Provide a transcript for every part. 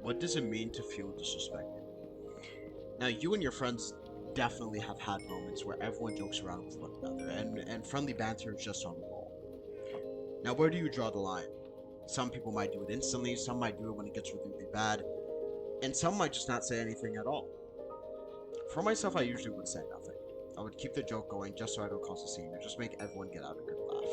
What does it mean to feel disrespected? Now, you and your friends definitely have had moments where everyone jokes around with one another, and friendly banter is just on the wall. Now, where do you draw the line? Some people might do it instantly, some might do it when it gets really, really bad, and some might just not say anything at all. For myself, I usually would say nothing. I would keep the joke going just so I don't cause a scene or just make everyone get out a good laugh.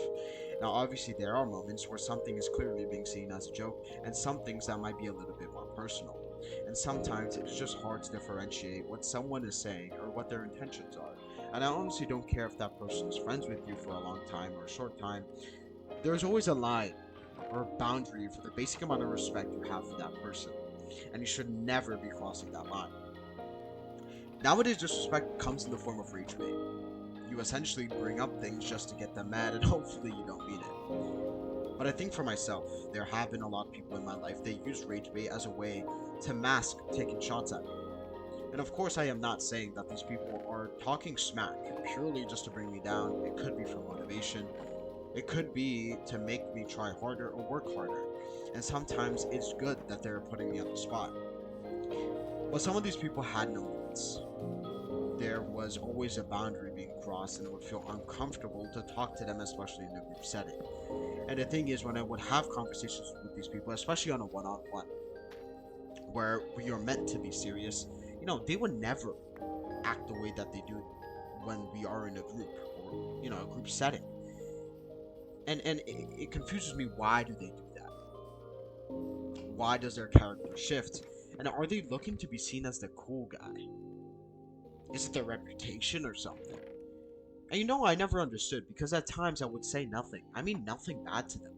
Now, obviously, there are moments where something is clearly being seen as a joke, and some things that might be a little bit more personal. And sometimes it's just hard to differentiate what someone is saying or what their intentions are. And I honestly don't care if that person is friends with you for a long time or a short time. There's always a line or a boundary for the basic amount of respect you have for that person, and you should never be crossing that line. Nowadays, disrespect comes in the form of rage bait. You essentially bring up things just to get them mad, and hopefully you don't mean it. But I think for myself, there have been a lot of people in my life that use rage bait as a way to mask taking shots at me. And of course, I am not saying that these people are talking smack purely just to bring me down. It could be for motivation, it could be to make me try harder or work harder. And sometimes it's good that they're putting me on the spot. But some of these people had no limits. There was always a boundary being crossed, and it would feel uncomfortable to talk to them, especially in a group setting. And the thing is, when I would have conversations with these people, especially on a one on one, where we are meant to be serious, they would never act the way that they do when we are in a group or, a group setting. And it confuses me, why do they do that? Why does their character shift? And are they looking to be seen as the cool guy? Is it their reputation or something? And I never understood because at times I would say nothing. I mean nothing bad to them.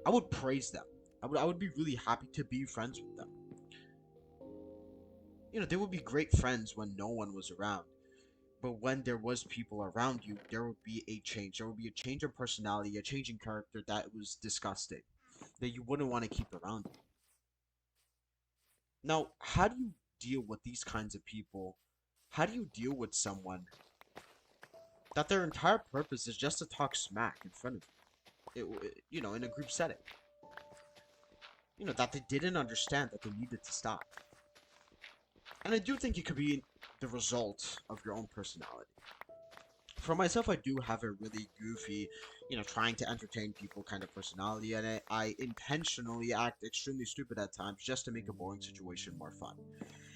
I would praise them. I would be really happy to be friends with them. They would be great friends when no one was around. But when there was people around you, there would be a change. There would be a change in personality, a change in character that was disgusting, that you wouldn't want to keep around you. Now, how do you deal with these kinds of people? How do you deal with someone that their entire purpose is just to talk smack in front of you? In a group setting. That they didn't understand that they needed to stop. And I do think it could be the result of your own personality. For myself, I do have a really goofy, trying to entertain people kind of personality, and I intentionally act extremely stupid at times just to make a boring situation more fun.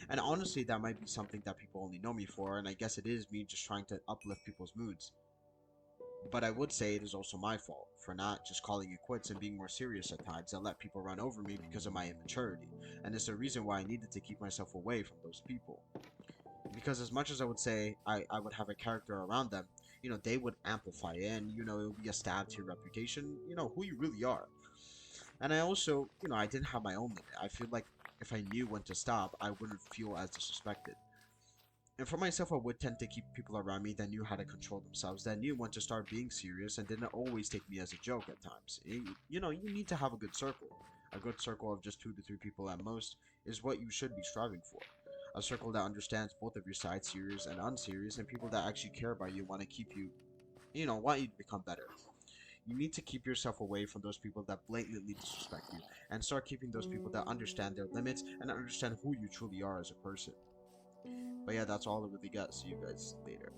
And honestly, that might be something that people only know me for, and I guess it is me just trying to uplift people's moods. But I would say it is also my fault for not just calling it quits and being more serious at times and let people run over me because of my immaturity. And it's the reason why I needed to keep myself away from those people. Because as much as I would say I would have a character around them, they would amplify it, and it would be a stab to your reputation, who you really are. And I also, I didn't have my own limit. I feel like if I knew when to stop, I wouldn't feel as disrespected. And for myself, I would tend to keep people around me that knew how to control themselves, that knew when to start being serious, and didn't always take me as a joke at times. You need to have a good circle. A good circle of just 2 to 3 people at most is what you should be striving for. A circle that understands both of your sides, serious and unserious, and people that actually care about you, want to keep you, want you to become better. You need to keep yourself away from those people that blatantly disrespect you, and start keeping those people that understand their limits and understand who you truly are as a person. But yeah, that's all I really got. See you guys later.